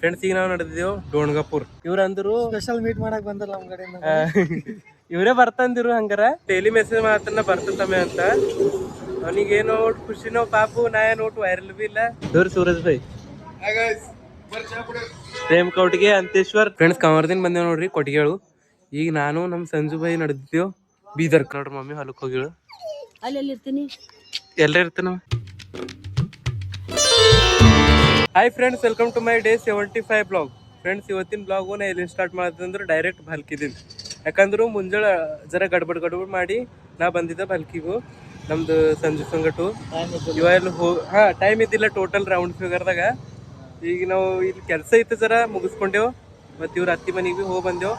Friends ಈಗ ನಾವು ನಡೆದಿದ್ದೇವು ಡೋಣ್ಗಪುರ್. ಇವ್ರು ಅಂದ್ರು ಸ್ಪೆಷಲ್ ಮೀಟ್ ಮಾಡಕ್ ಬಂದಲ್ಲ ನಮ್ ಕಡೆಯಿಂದ. ಇವರೇ ಬರ್ತಂದಿರು ಹಂಗಾರ ಡೈಲಿ ಮೆಸೇಜ್ ಮಾತನ್ನ ಬರ್ತತಮ್ಮೆ ಅಂತ. ಅವನಿಗೇನೋ ಖುಷಿನೋ ಪಾಪು ನಾ ಏನೋ ವೈರಲ್ ಬಿ ಇಲ್ಲ. ದೂರ್ ಸೂರಜ್ ಭಾಯ್ ಪ್ರೇಮ್ ಕೌಟಿಗೆ ಅಂತೇಶ್ವರ್. ಫ್ರೆಂಡ್ಸ್ ಕಮರ್ದಿನ್ ಬಂದೇವ್ ನೋಡ್ರಿ ಕೊಟ್ಟಿಗೆಳು. ಈಗ ನಾನು ನಮ್ ಸಂಜು ಭಾಯಿ ನಡೆದಿದ್ದೇವ್ ಬೀದರ್. ನೋಡ್ರಿ ಮಮ್ಮಿ ಹೊಲಕ್ ಹೋಗಿಳು. ಅಲ್ಲಿ ಇರ್ತೀನಿ ಎಲ್ಲ ಇರ್ತಾನ. Hi friends, welcome to my day 75 blog. Friends ಇವತ್ತಿನ ಬ್ಲಾಗು ನಾ ಎಲ್ಲಿ ಸ್ಟಾರ್ಟ್ ಮಾಡಿದ್ರೆ ಡೈರೆಕ್ಟ್ ಭಾಲ್ಕಿದ್ದೀನಿ. ಯಾಕಂದ್ರೆ ಮುಂಜಾನೆ ಜರ ಗಡ್ಬಡ್ ಮಾಡಿ ನಾ ಬಂದಿದ್ದೆ ಭಾಲ್ಕಿಗೂ ನಮ್ದು ಸಂಜು ಸಂಗಟು. ಇವ ಎಲ್ಲ ಟೈಮ್ ಇದ್ದಿಲ್ಲ ಟೋಟಲ್ ರೌಂಡ್ ಫಿಗರ್ದಾಗ. ಈಗ ನಾವು ಇಲ್ಲಿ ಕೆಲಸ ಇತ್ತು ಜರ ಮುಗಿಸ್ಕೊಂಡೆವು. ಮತ್ತು ಇವ್ರ ಅತ್ತಿ ಮನೆಗೆ ಭೀ ಹೋಗಿ ಬಂದೆವು.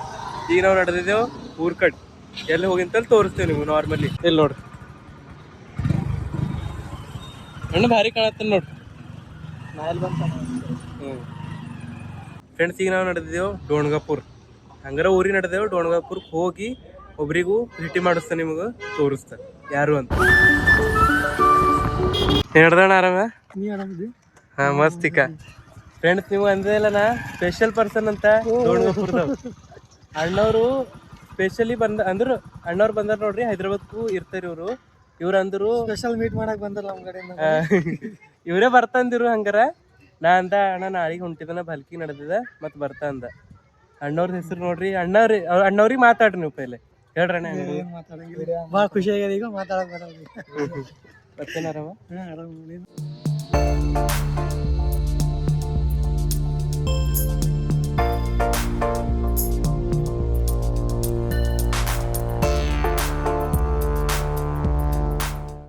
ಈಗ ನಾವು ನಡೆದಿದ್ದೆವು ಊರ್ ಕಡೆ. ಎಲ್ಲಿ ಹೋಗಿಂತಲ್ಲಿ ತೋರಿಸ್ತೇವೆ ನೀವು ನಾರ್ಮಲಿ. ಇಲ್ಲಿ ನೋಡ್ರಿ ಅಣ್ಣ ಭಾರಿ ಕಾಣತ್ತ ನೋಡ್ರಿ. ಫ್ರೆಂಡ್ಸ್ ಈಗ ನಾವು ನಡೆದಿದ್ದೇವು ಡೋಣ್ಗಪುರ್. ಹಂಗಾರ ಊರಿಗೆ ನಡೆದೇವು. ಡೋಣ್ಗಪುರ್ಗೆ ಹೋಗಿ ಒಬ್ರಿಗೂ ಭೇಟಿ ಮಾಡಿಸ್ತಾ, ನಿಮಗೆ ತೋರಿಸ್ತಾ ಯಾರು ಅಂತ. ಹೇಳ್ದಣ್ಣ ಆರಾಮ? ಹಾ ಮಸ್ತಿಕ. ಫ್ರೆಂಡ್ಸ್ ನೀವು ಅಂದೇ ಇಲ್ಲ ನಾ ಸ್ಪೆಷಲ್ ಪರ್ಸನ್ ಅಂತ ಡೋಣ್ಗಪುರ್ದವ್. ಅಣ್ಣವರು ಸ್ಪೆಷಲಿ ಅಂದ್ರು ಅಣ್ಣವ್ರು ಬಂದಾರ ನೋಡ್ರಿ. ಹೈದ್ರಾಬಾದ್ಗೂ ಇರ್ತಾರ ಇವ್ರು. ಇವ್ರು ಅಂದ್ರು ಸ್ಪೆಷಲ್ ಮೀಟ್ ಮಾಡಕ್ ಬಂದಲ್ಲ ನಮ್ ಕಡೆಯಿಂದ. ಇವರೇ ಬರ್ತಂದಿರು ಹಂಗಾರ. ನಾ ಅಂದ ಅಣ್ಣ ನಾಳೆಗೆ ಹೊಂಟಿದನ ಭಲ್ಕಿ ನಡೆದಿದ ಮತ್ ಬರ್ತಾ ಅಂದ. ಅಣ್ಣವ್ರ ಹೆಸರು ನೋಡ್ರಿ. ಅಣ್ಣವ್ರಿಗೆ ಮಾತಾಡ್ರಿ ನೀವು ಪೈಲೆ ಹೇಳ್ರಣ್ಣ. ಭಾಳ ಖುಷಿ ಆಗ್ಯದ ಈಗ ಮಾತಾಡಕ್ ಬರೋದು. ಮತ್ತೇನ ಆರಾಮ?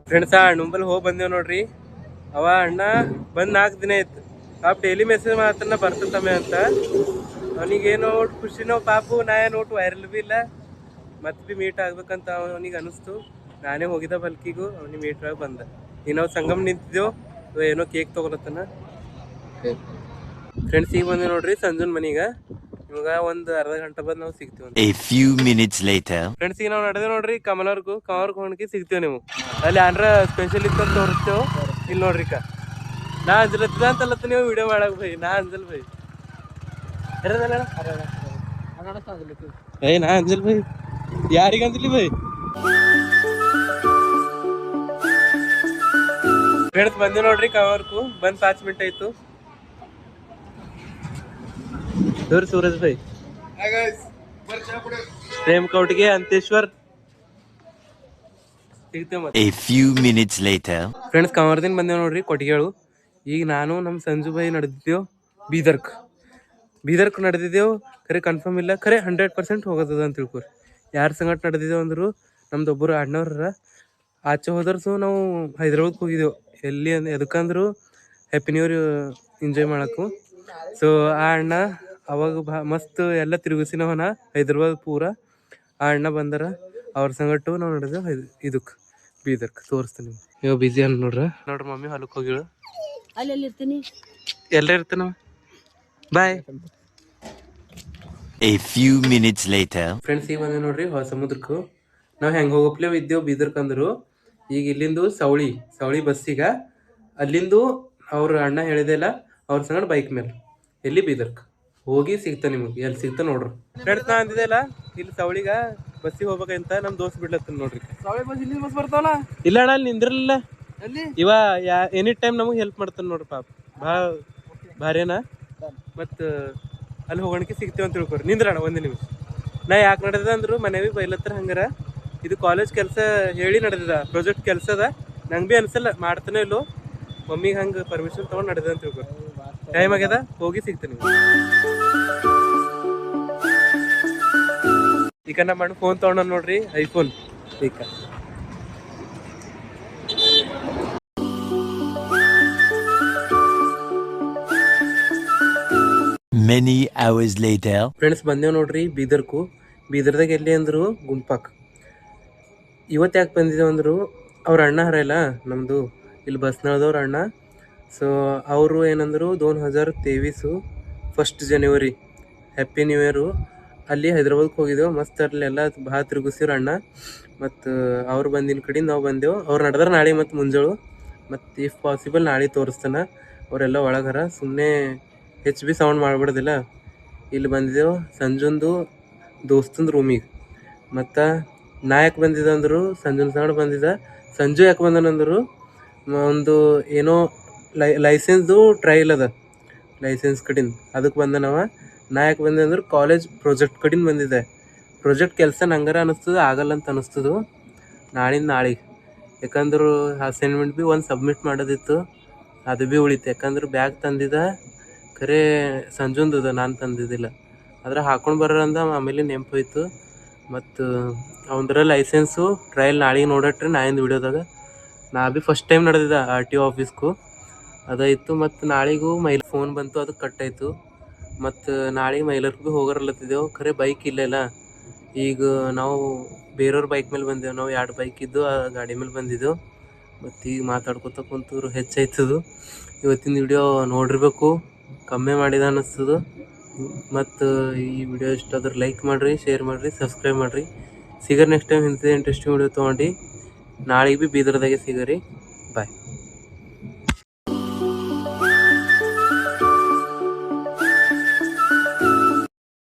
ಫ್ರೆಂಡ್ಸ್ ಅಣ್ಣಂಬಲ್ ಹೋಗಿ ಬಂದೇವ್ ನೋಡ್ರಿ. ಅವ ಅಣ್ಣ ಬಂದ್ 4 ದಿನ ಆಯ್ತು. ಪಾಪ ಡೈಲಿ ಮೆಸೇಜ್ ಮಾತನ್ನ ಬರ್ತತಮ್ಮೆ ಅಂತ. ಅವನಿಗೇನೋ ಖುಷಿನೋ ಪಾಪು ನಾ ಏನೋ ವೈರಲ್ ಬಿ ಇಲ್ಲ. ಮತ್ತೆ ಬಿ ಮೀಟ್ ಆಗ್ಬೇಕಂತ ಅವನಿಗೆ ಅನಿಸ್ತು. ನಾನೇ ಹೋಗಿದ್ದ ಬಲ್ಕಿಗೂ ಅವನಿಗೆ ಮೀಟ್ ಆಗಿ ಬಂದ. ಈಗ ನಾವು ಸಂಗಮ್ ನಿಂತಿದ್ದೆವು. ಏನೋ ಕೇಕ್ ತಗೊಳತ್ತನ. ಫ್ರೆಂಡ್ಸ್ ಈಗ ಬಂದೆ ನೋಡ್ರಿ ಸಂಜುನ್ ಮನೀಗ. ಇವಾಗ ಒಂದು ಅರ್ಧ ಗಂಟೆ ಬಂದು ನಾವು ಸಿಗ್ತೀವಿ. ಫ್ರೆಂಡ್ಸ್ ಈಗ ನಾವು ನಡೆದ ನೋಡ್ರಿ ಕಮಲರ್ಗು ಹೊಣಕಿ ಸಿಗ್ತೇವೆ. ನೀವು ಅಲ್ಲಿ ಆಂಧ್ರ ಸ್ಪೆಷಲ್ ಇತ್ತು ಅಂತ ತೋರಿಸ್ತೇವೆ. ಇಲ್ಲಿ ನೋಡ್ರಿ ನಾ ಅಂಜಲತ್ತಿದ ಅಂತಲ್ಲತ್ತ ನೀವು ವಿಡಿಯೋ ಮಾಡಕ್ ಭೈ. ನಾ ಅಂಜಲ್ ಭೈ ನಾ ಅಂಜಲ್ ಭೈ ಯಾರಿಗ ಅಂಜಲಿ ಭೈ. ಫ್ರೆಂಡ್ಸ್ ಬಂದೆ ನೋಡ್ರಿ ಕವರ್ಕು ಬಂದ್ 5 ಮಿನಿಟ್ ಆಯ್ತು. ದೂರ್ ಸೂರಜ್ ಭಾಯ್ ಪ್ರೇಮ್ ಕೌಟಿಗೆ ಅಂತೇಶ್ವರ್. ಫ್ರೆಂಡ್ಸ್ ಕಮರ್ದಿನ್ ಬಂದೇವ್ ನೋಡ್ರಿ ಕೊಟ್ಟಿಗೆಳು. ಈಗ ನಾನು ನಮ್ ಸಂಜು ಭಾಯಿ ನಡೆದಿದ್ದೇವ್ ಬೀದರ್ಕ್ ನಡೆದಿದ್ದೇವು. ಖರೆ ಕನ್ಫರ್ಮ್ ಇಲ್ಲ, ಖರೆ 100% ಹೋಗೋದ ಅಂತ ತಿಳ್ಕೊರಿ. ಯಾರ ಸಂಗಟ ನಡೆದಿದ್ದೇವು ಅಂದ್ರು ನಮ್ದೊಬ್ಬರು ಅಣ್ಣವ್ರ ಆಚೆ ಹೋದರ್ಸು ನಾವು ಹೈದ್ರಾಬಾದ್ಗೆ ಹೋಗಿದ್ದೆವು. ಎಲ್ಲಿ ಎದಕ್ಕಂದ್ರು ಹ್ಯಾಪಿ ನ್ಯೂ ಇಯರ್ ಎಂಜಾಯ್ ಮಾಡಕ್ಕೂ. ಸೊ ಆ ಅಣ್ಣ ಅವಾಗ ಮಸ್ತ್ ಎಲ್ಲ ತಿರುಗಿಸಿನವನ ಹೈದ್ರಾಬಾದ್ ಪೂರ. ಆ ಅಣ್ಣ ಬಂದಾರ. ಅವ್ರ ಸಂಗಟ್ಟು ನಾವು ನಡೆದೇವು ಇದಕ್ಕೆ ಬೀದರ್ಕ್ ತೋರಿಸ್ತೀನಿ. ನೀವು ಬಿಸಿ ಅನ್ ನೋಡ್ರಿ ಮಮ್ಮಿ ಹೊಲಕ್ಕೆ ಹೋಗಿಳು. ಅಲ್ಲಿ ಇರ್ತೀನಿ ಎಲ್ಲ ಇರ್ತಾನ. ಬಾಯ್. ಫ್ರೆಂಡ್ಸ್ ಈಗ ಬಂದೆ ನೋಡ್ರಿ ಹೊಸ ಸಮುದ್ರಕ್ಕೂ. ನಾವು ಹೆಂಗೆ ಹೋಗಪ್ಲೇ ಇದ್ದೇವು ಬೀದರ್ಕ್ ಅಂದ್ರು. ಈಗ ಇಲ್ಲಿಂದು ಸವಳಿ ಬಸ್ಸಿಗ ಅಲ್ಲಿಂದು ಅವ್ರ ಅಣ್ಣ ಹೇಳಿದೆಲ್ಲ ಅವ್ರ ಸಂಗಡ ಬೈಕ್ ಮೇಲೆ ಎಲ್ಲಿ ಬೀದರ್ಕ್ ಹೋಗಿ ಸಿಗ್ತಾ ನಿಮಗೆ. ಎಲ್ಲಿ ಸಿಗ್ತಾ ನೋಡ್ರಿ. ಫ್ರೆಂಡ್ಸ್ ನಾ ಅಂದಿದ್ದೆಲ್ಲ ಇಲ್ಲಿ ಸವಳಿಗ ಬಸ್ಸಿಗೆ ಹೋಗ್ಬೇಕಂತ ನಮ್ ದೋಸ್ತ್ ಬಿಡ್ಲತ್ತ ನೋಡ್ರಿ. ಇಲ್ಲಿ ಬಸ್ ಬರ್ತಾವಲ್ಲ. ಇಲ್ಲ ಅಣ್ಣ ಅಲ್ಲಿ ನಿಂದ್ರಲ್ಲ. ಇವ ಎನಿ ಟೈಮ್ ನಮಗೆ ಹೆಲ್ಪ್ ಮಾಡ್ತಾನೆ ನೋಡ್ರಿ. ಪಾಪ ಭಾರೇನ. ಮತ್ತು ಅಲ್ಲಿ ಹೋಗೋಣಕ್ಕೆ ಸಿಗ್ತೇವೆ ಅಂತ ತಿಳ್ಕೊರಿ. ನಿಂದ್ರಣ ಒಂದೇ ನಿಮಿಷ. ನಾ ಯಾಕೆ ನಡೆದ ಅಂದ್ರು ಮನೆವಿ ಬೈಲತ್ತಾರ ಹಂಗಾರ. ಇದು ಕಾಲೇಜ್ ಕೆಲಸ ಹೇಳಿ ನಡೆದಿದ ಪ್ರಾಜೆಕ್ಟ್ ಕೆಲಸ ಅದ. ನಂಗೆ ಭೀ ಅನ್ಸಲ್ಲ ಮಾಡ್ತಾನೆ ಇಲ್ಲೋ. ಮಮ್ಮಿಗೆ ಹಂಗೆ ಪರ್ಮಿಷನ್ ತೊಗೊಂಡು ನಡೆದ ಅಂತ ತಿಳ್ಕೊರಿ. ಟೈಮ್ ಆಗ್ಯದ ಹೋಗಿ ಸಿಗ್ತೇನೆ. ಈಗ ನಮ್ಮ ಅಣ್ಣ ಫೋನ್ ತೊಗೊಂಡ ನೋಡ್ರಿ, ಐಫೋನ್. ಈಗ ಫ್ರೆಂಡ್ಸ್ ಬಂದೇವ್ ನೋಡ್ರಿ ಬೀದರ್ದಾಗ ಎಲ್ಲಿ ಅಂದ್ರು ಗುಂಪಾಕ್. ಇವತ್ತು ಯಾಕೆ ಬಂದಿದ್ದೇವೆ ಅಂದರು ಅವ್ರ ಅಣ್ಣ ಹರಲ್ಲ ನಮ್ಮದು ಇಲ್ಲಿ ಬಸ್ನಾಳದವ್ರ ಅಣ್ಣ. ಸೊ ಅವರು ಏನಂದರು 2023 1 ಜನವರಿ ಹ್ಯಾಪಿ ನ್ಯೂ ಇಯರು ಅಲ್ಲಿ ಹೈದ್ರಾಬಾದ್ಗೆ ಹೋಗಿದ್ದೆವು. ಮಸ್ತ್ ಅಲ್ಲೆಲ್ಲ ಭಾಳ ತಿರುಗಿಸಿವ್ರು ಅಣ್ಣ. ಮತ್ತು ಅವ್ರು ಬಂದಿನ ಕಡೆ ನಾವು ಬಂದೆವು. ಅವ್ರು ನಡೆದ್ರೆ ನಾಳೆ ಮತ್ತು ಮುಂಜಾಳು ಮತ್ತು ಇಫ್ ಪಾಸಿಬಲ್ ನಾಳೆ ತೋರಿಸ್ತಾನೆ. ಅವರೆಲ್ಲ ಒಳಗರ ಸುಮ್ಮನೆ ಹೆಚ್ಚು ಸೌಂಡ್ ಮಾಡ್ಬಿಡೋದಿಲ್ಲ. ಇಲ್ಲಿ ಬಂದಿದ್ದೆವು ಸಂಜುಂದು ದೋಸ್ತಂದು ರೂಮಿಗೆ. ಮತ್ತು ನಾ ಯಾಕೆ ಬಂದಿದ್ದೆ ಅಂದರು, ಸಂಜುನ ಸಂಗಡ ಬಂದಿದ್ದ. ಸಂಜು ಯಾಕೆ ಬಂದನಂದರು, ಒಂದು ಏನೋ ಲೈಸೆನ್ಸ್ದು ಟ್ರಯಲ್ ಅದ, ಲೈಸೆನ್ಸ್ ಕಡಿಂದ ಅದಕ್ಕೆ ಬಂದನವ. ನಾ ಯಾಕೆ ಬಂದೆ ಅಂದ್ರೆ ಕಾಲೇಜ್ ಪ್ರಾಜೆಕ್ಟ್ ಕಡಿಂದ ಬಂದಿದ್ದೆ. ಪ್ರಾಜೆಕ್ಟ್ ಕೆಲಸ ನಂಗಾರ ಅನ್ನಿಸ್ತದೆ, ಆಗಲ್ಲ ಅಂತ ಅನ್ನಿಸ್ತದು ನಾಳೆಗೆ. ಯಾಕಂದ್ರೆ ಅಸೈನ್ಮೆಂಟ್ ಭೀ ಒಂದು ಸಬ್ಮಿಟ್ ಮಾಡೋದಿತ್ತು, ಅದು ಭೀ ಉಳಿತು. ಯಾಕಂದ್ರೆ ಬ್ಯಾಗ್ ತಂದಿದ್ದ ಖರೆ ಸಂಜುಂದದ, ನಾನು ತಂದಿದ್ದಿಲ್ಲ. ಅದ್ರ ಹಾಕೊಂಡು ಬರೋರಂದ ಆಮೇಲೆ ನೆನಪು ಹೋಯ್ತು. ಮತ್ತು ಅವಂದ್ರ ಲೈಸೆನ್ಸು ಟ್ರಯಲ್ ನಾಳೆಗೆ ನೋಡಟ್ರಿ ನಾಯಿಂದ ವಿಡಿಯೋದಾಗ. ನಾ ಭೀ ಫಸ್ಟ್ ಟೈಮ್ ನಡೆದಿದ್ದ RTO ಆಫೀಸ್ಗೂ ಅದಾಯಿತು. ಮತ್ತು ನಾಳೆಗೂ ಫೋನ್ ಬಂತು, ಅದು ಕಟ್ಟಾಯಿತು. ಮತ್ತು ನಾಳೆಗೆ ಮೈಲರ್ಗೂ ಭೀ ಹೋಗೋರಲ್ಲತ್ತಿದ್ದೆವು. ಖರೆ ಬೈಕ್ ಇಲ್ಲೆಲ್ಲ. ಈಗ ನಾವು ಬೇರೆಯವ್ರ ಬೈಕ್ ಮೇಲೆ ಬಂದೆವು. ನಾವು 2 ಬೈಕ್ ಇದ್ದು ಆ ಗಾಡಿ ಮೇಲೆ ಬಂದಿದ್ದೆವು. ಮತ್ತು ಈಗ ಮಾತಾಡ್ಕೊತ ಕುಂತರು ಹೆಚ್ಚಾಯ್ತದು. ಇವತ್ತಿನ ವಿಡಿಯೋ ನೋಡಿರ್ಬೇಕು, ಕಮ್ಮಿ ಮಾಡಿದ ಅನ್ನಿಸ್ತದು. ಮತ್ತು ಈ ವಿಡಿಯೋ ಇಷ್ಟ ಆದ್ರೆ ಲೈಕ್ ಮಾಡಿರಿ, ಶೇರ್ ಮಾಡಿರಿ, ಸಬ್ಸ್ಕ್ರೈಬ್ ಮಾಡಿರಿ. ಸಿಗರ್ ನೆಕ್ಸ್ಟ್ ಟೈಮ್ ಇಂಥದ್ದು ಇಂಟ್ರೆಸ್ಟಿಂಗ್ ವಿಡಿಯೋ ತೊಗೊಂಡು. ನಾಳೆಗೆ ಭೀ ಬೀದರ್ದಾಗೆ ಸಿಗರಿ. ಬಾಯ್.